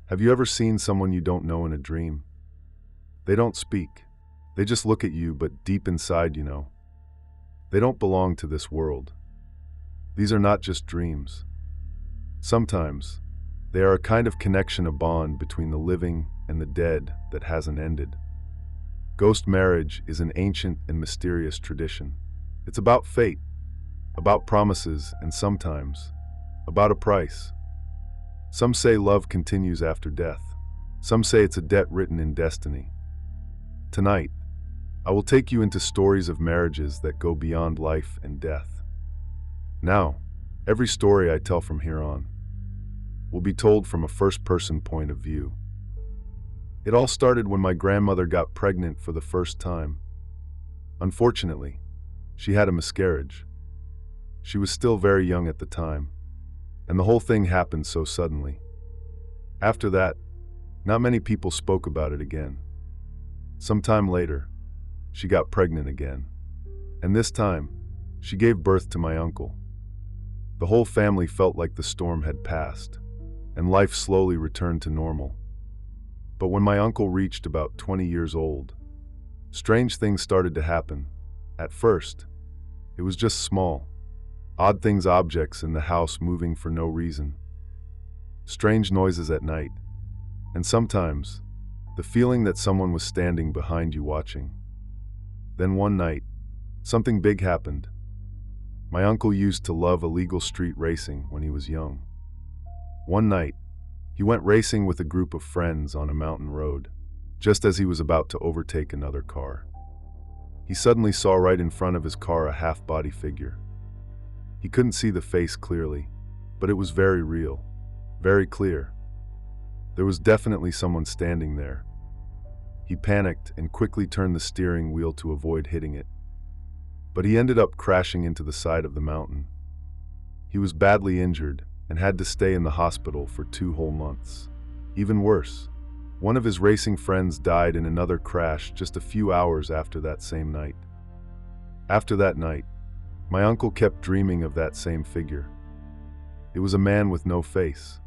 Have you ever seen someone you don't know in a dream? They don't speak. They just look at you, but deep inside, they don't belong to this world. These are not just dreams. Sometimes, they are a kind of connection, a bond between the living and the dead that hasn't ended. Ghost marriage is an ancient and mysterious tradition. It's about fate, about promises, and sometimes, about a price. Some say love continues after death. Some say it's a debt written in destiny. Tonight, I will take you into stories of marriages that go beyond life and death. Now, every story I tell from here on will be told from a first-person point of view. It all started when my grandmother got pregnant for the first time. Unfortunately, she had a miscarriage. She was still very young at the time, and the whole thing happened so suddenly. After that, not many people spoke about it again. Sometime later, she got pregnant again, and this time, she gave birth to my uncle. The whole family felt like the storm had passed, and life slowly returned to normal. But when my uncle reached about 20 years old, strange things started to happen. At first, it was just small, odd things, objects in the house moving for no reason, strange noises at night, and sometimes, the feeling that someone was standing behind you watching. Then one night, something big happened. My uncle used to love illegal street racing when he was young. One night, he went racing with a group of friends on a mountain road. Just as he was about to overtake another car, he suddenly saw right in front of his car a half-body figure. He couldn't see the face clearly, but it was very real, very clear. There was definitely someone standing there. He panicked and quickly turned the steering wheel to avoid hitting it. But he ended up crashing into the side of the mountain. He was badly injured and had to stay in the hospital for 2 whole months. Even worse, one of his racing friends died in another crash just a few hours after that same night. After that night, my uncle kept dreaming of that same figure. It was a man with no face,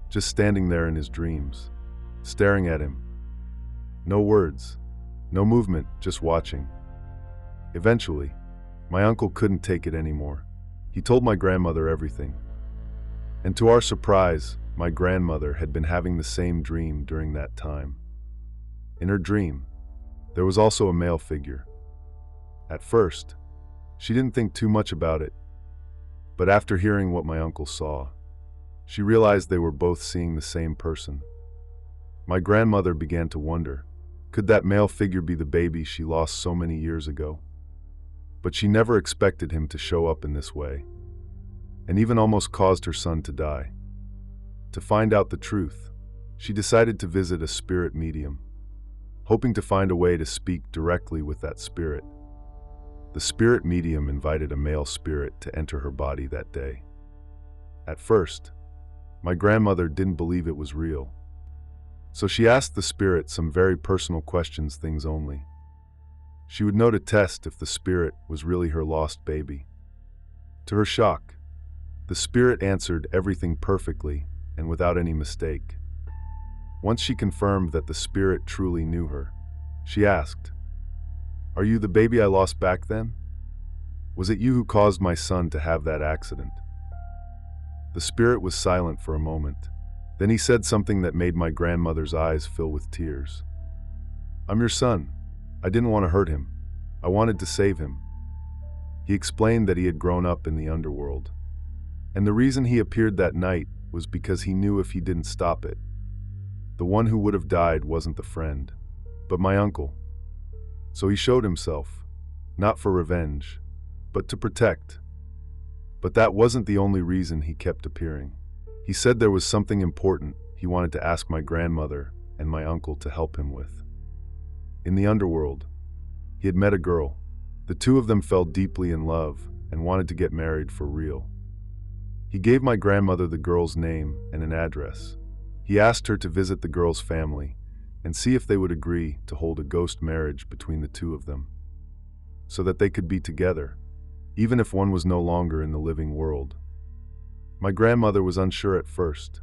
just standing there in his dreams, staring at him. No words, no movement, just watching. Eventually, my uncle couldn't take it anymore. He told my grandmother everything. And to our surprise, my grandmother had been having the same dream during that time. In her dream, there was also a male figure. At first, she didn't think too much about it, but after hearing what my uncle saw, she realized they were both seeing the same person. My grandmother began to wonder, could that male figure be the baby she lost so many years ago? But she never expected him to show up in this way, and even almost caused her son to die. To find out the truth, she decided to visit a spirit medium, hoping to find a way to speak directly with that spirit. The spirit medium invited a male spirit to enter her body that day. At first, my grandmother didn't believe it was real, so she asked the spirit some very personal questions, things only she would know to test if the spirit was really her lost baby. To her shock, the spirit answered everything perfectly and without any mistake. Once she confirmed that the spirit truly knew her, she asked, "Are you the baby I lost back then? Was it you who caused my son to have that accident?" The spirit was silent for a moment. Then he said something that made my grandmother's eyes fill with tears. "I'm your son. I didn't want to hurt him. I wanted to save him." He explained that he had grown up in the underworld, and the reason he appeared that night was because he knew if he didn't stop it, the one who would have died wasn't the friend, but my uncle. So he showed himself, not for revenge, but to protect. But that wasn't the only reason he kept appearing. He said there was something important he wanted to ask my grandmother and my uncle to help him with. In the underworld, he had met a girl. The two of them fell deeply in love and wanted to get married for real. He gave my grandmother the girl's name and an address. He asked her to visit the girl's family and see if they would agree to hold a ghost marriage between the two of them, so that they could be together, even if one was no longer in the living world. My grandmother was unsure at first.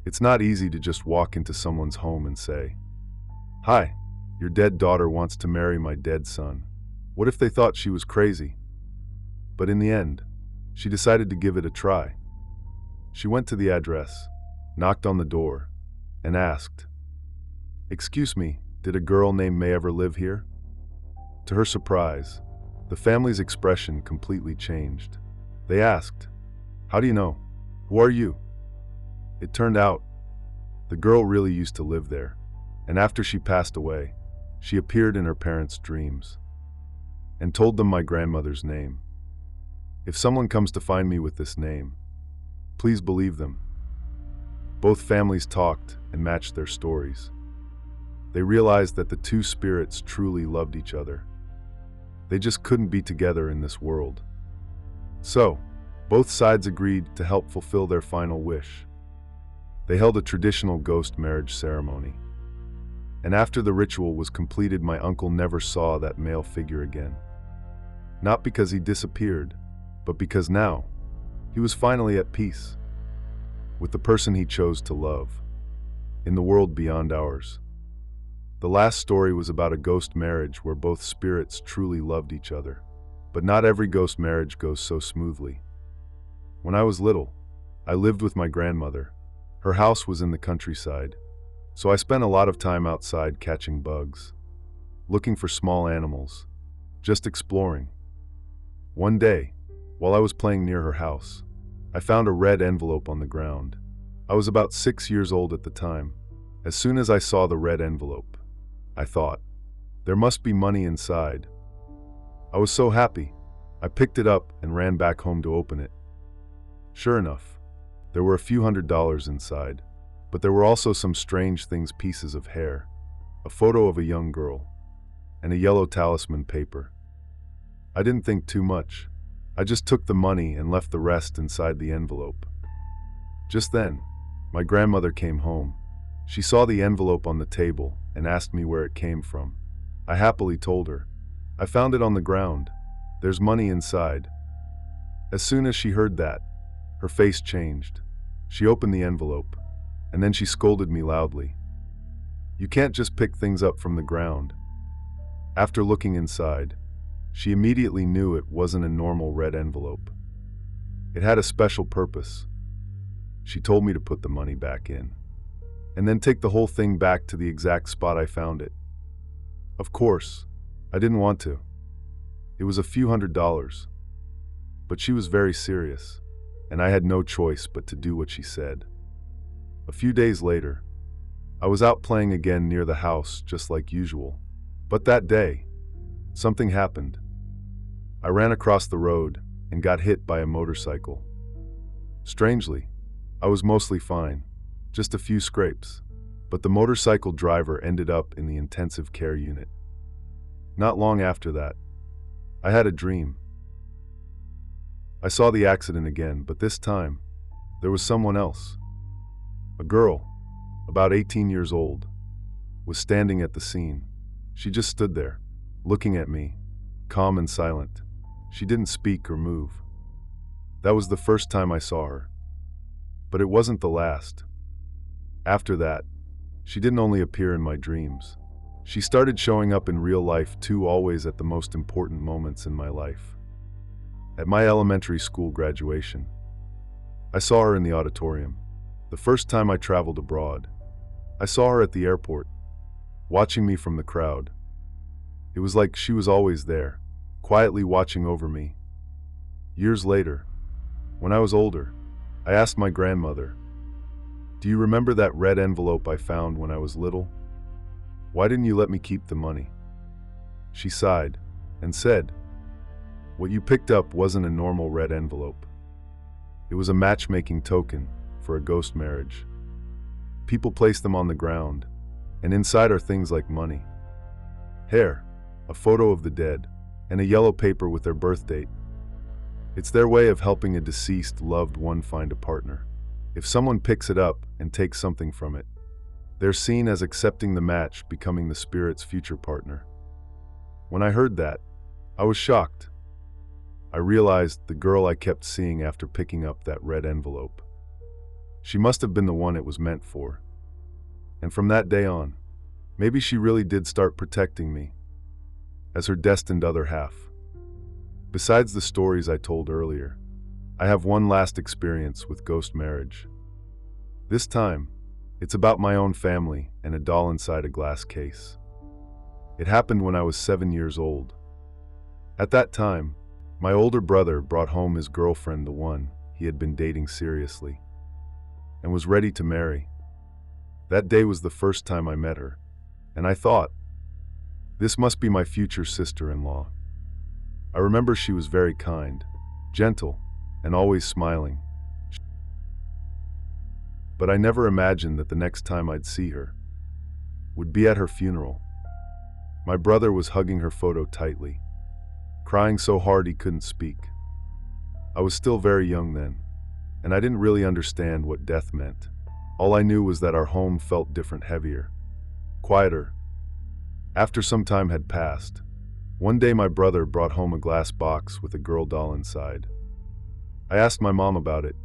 It's not easy to just walk into someone's home and say, "Hi, your dead daughter wants to marry my dead son." What if they thought she was crazy? But in the end, she decided to give it a try. She went to the address, knocked on the door, and asked, "Excuse me, did a girl named May ever live here?" To her surprise, the family's expression completely changed. They asked, "How do you know? Who are you?" It turned out, the girl really used to live there, and after she passed away, she appeared in her parents' dreams and told them my grandmother's name. If someone comes to find me with this name, please believe them. Both families talked and matched their stories. They realized that the two spirits truly loved each other. They just couldn't be together in this world. So, both sides agreed to help fulfill their final wish. They held a traditional ghost marriage ceremony. And after the ritual was completed, my uncle never saw that male figure again. Not because he disappeared, but because now, he was finally at peace with the person he chose to love, in the world beyond ours. The last story was about a ghost marriage where both spirits truly loved each other. But not every ghost marriage goes so smoothly. When I was little, I lived with my grandmother. Her house was in the countryside, so I spent a lot of time outside catching bugs, looking for small animals, just exploring. One day, while I was playing near her house, I found a red envelope on the ground. I was about 6 years old at the time. As soon as I saw the red envelope, I thought, there must be money inside. I was so happy. I picked it up and ran back home to open it. Sure enough, there were a few $100s inside, but there were also some strange things: pieces of hair, a photo of a young girl, and a yellow talisman paper. I didn't think too much. I just took the money and left the rest inside the envelope. Just then, my grandmother came home. She saw the envelope on the table and asked me where it came from. I happily told her, "I found it on the ground. There's money inside." As soon as she heard that, her face changed. She opened the envelope, and then she scolded me loudly. "You can't just pick things up from the ground." After looking inside, she immediately knew it wasn't a normal red envelope. It had a special purpose. She told me to put the money back in, and then take the whole thing back to the exact spot I found it. Of course, I didn't want to. It was a few $100s. But she was very serious, and I had no choice but to do what she said. A few days later, I was out playing again near the house just like usual. But that day, something happened. I ran across the road and got hit by a motorcycle. Strangely, I was mostly fine, just a few scrapes, but the motorcycle driver ended up in the intensive care unit. Not long after that, I had a dream. I saw the accident again, but this time, there was someone else. A girl, about 18 years old, was standing at the scene. She just stood there, looking at me, calm and silent. She didn't speak or move. That was the first time I saw her. But it wasn't the last. After that, she didn't only appear in my dreams. She started showing up in real life too, always at the most important moments in my life. At my elementary school graduation, I saw her in the auditorium. The first time I traveled abroad, I saw her at the airport, watching me from the crowd. It was like she was always there, quietly watching over me. Years later, when I was older, I asked my grandmother, "Do you remember that red envelope I found when I was little? Why didn't you let me keep the money?" She sighed and said, "What you picked up wasn't a normal red envelope. It was a matchmaking token for a ghost marriage. People place them on the ground, and inside are things like money, hair, a photo of the dead, and a yellow paper with their birth date. It's their way of helping a deceased loved one find a partner. If someone picks it up and takes something from it, they're seen as accepting the match, becoming the spirit's future partner." When I heard that, I was shocked. I realized the girl I kept seeing after picking up that red envelope. She must have been the one it was meant for. And from that day on, maybe she really did start protecting me as her destined other half. Besides the stories I told earlier, I have one last experience with ghost marriage. This time, it's about my own family and a doll inside a glass case. It happened when I was 7 years old. At that time, my older brother brought home his girlfriend, the one he had been dating seriously, and was ready to marry. That day was the first time I met her, and I thought, this must be my future sister-in-law. I remember she was very kind, gentle, and always smiling. But I never imagined that the next time I'd see her would be at her funeral. My brother was hugging her photo tightly, crying so hard he couldn't speak. I was still very young then, and I didn't really understand what death meant. All I knew was that our home felt different, heavier, quieter. After some time had passed, one day my brother brought home a glass box with a girl doll inside. I asked my mom about it.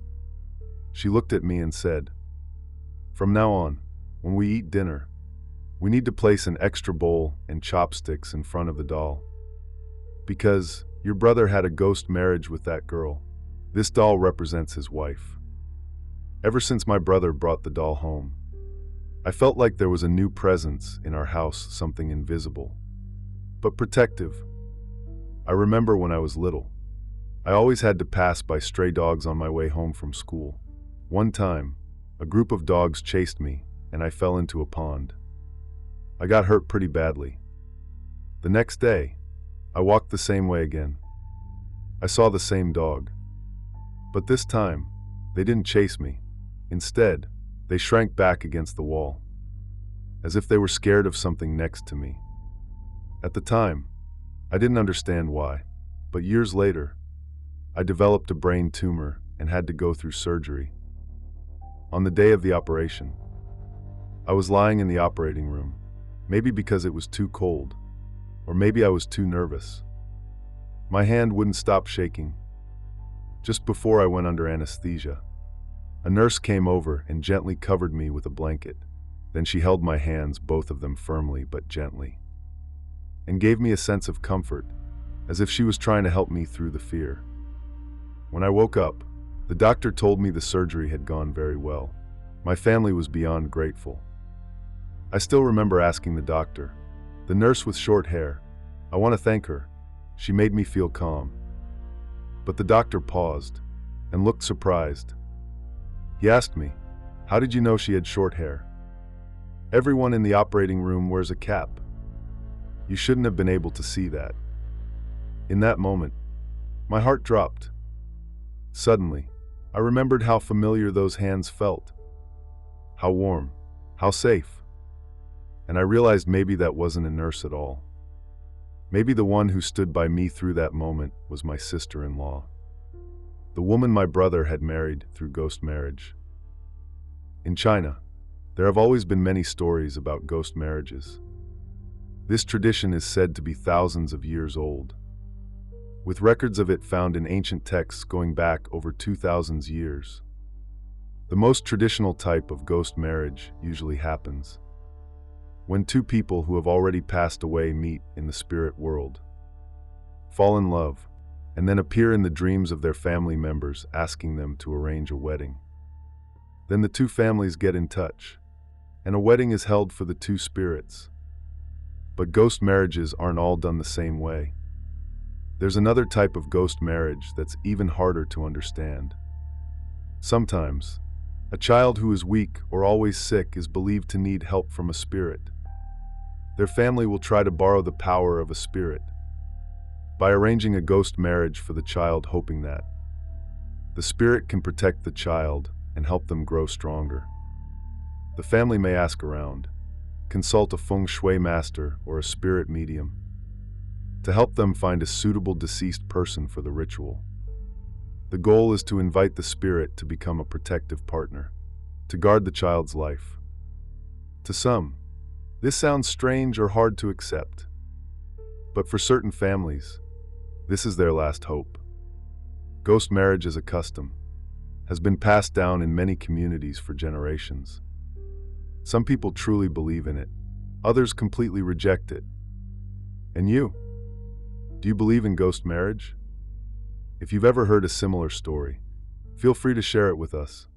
She looked at me and said, "From now on, when we eat dinner, we need to place an extra bowl and chopsticks in front of the doll. Because your brother had a ghost marriage with that girl. This doll represents his wife." Ever since my brother brought the doll home, I felt like there was a new presence in our house, something invisible, but protective. I remember when I was little, I always had to pass by stray dogs on my way home from school. One time, a group of dogs chased me, and I fell into a pond. I got hurt pretty badly. The next day, I walked the same way again. I saw the same dog. But this time, they didn't chase me. Instead, they shrank back against the wall, as if they were scared of something next to me. At the time, I didn't understand why, but years later, I developed a brain tumor and had to go through surgery. On the day of the operation, I was lying in the operating room, maybe because it was too cold, or maybe I was too nervous. My hand wouldn't stop shaking. Just before I went under anesthesia, a nurse came over and gently covered me with a blanket. Then she held my hands, both of them firmly but gently, and gave me a sense of comfort, as if she was trying to help me through the fear. When I woke up, the doctor told me the surgery had gone very well. My family was beyond grateful. I still remember asking the doctor, the nurse with short hair, "I want to thank her. She made me feel calm." But the doctor paused and looked surprised. He asked me, "How did you know she had short hair? Everyone in the operating room wears a cap. You shouldn't have been able to see that." In that moment, my heart dropped. Suddenly, I remembered how familiar those hands felt. How warm, how safe. And I realized maybe that wasn't a nurse at all. Maybe the one who stood by me through that moment was my sister-in-law, the woman my brother had married through ghost marriage. In China, there have always been many stories about ghost marriages. This tradition is said to be thousands of years old, with records of it found in ancient texts going back over 2,000 years. The most traditional type of ghost marriage usually happens when two people who have already passed away meet in the spirit world, fall in love, and then appear in the dreams of their family members asking them to arrange a wedding. Then the two families get in touch, and a wedding is held for the two spirits. But ghost marriages aren't all done the same way. There's another type of ghost marriage that's even harder to understand. Sometimes, a child who is weak or always sick is believed to need help from a spirit. Their family will try to borrow the power of a spirit by arranging a ghost marriage for the child, hoping that the spirit can protect the child and help them grow stronger. The family may ask around, consult a feng shui master or a spirit medium to help them find a suitable deceased person for the ritual. The goal is to invite the spirit to become a protective partner, to guard the child's life. To some, this sounds strange or hard to accept, but for certain families, this is their last hope. Ghost marriage is a custom, has been passed down in many communities for generations. Some people truly believe in it, others completely reject it. And you? Do you believe in ghost marriage? If you've ever heard a similar story, feel free to share it with us.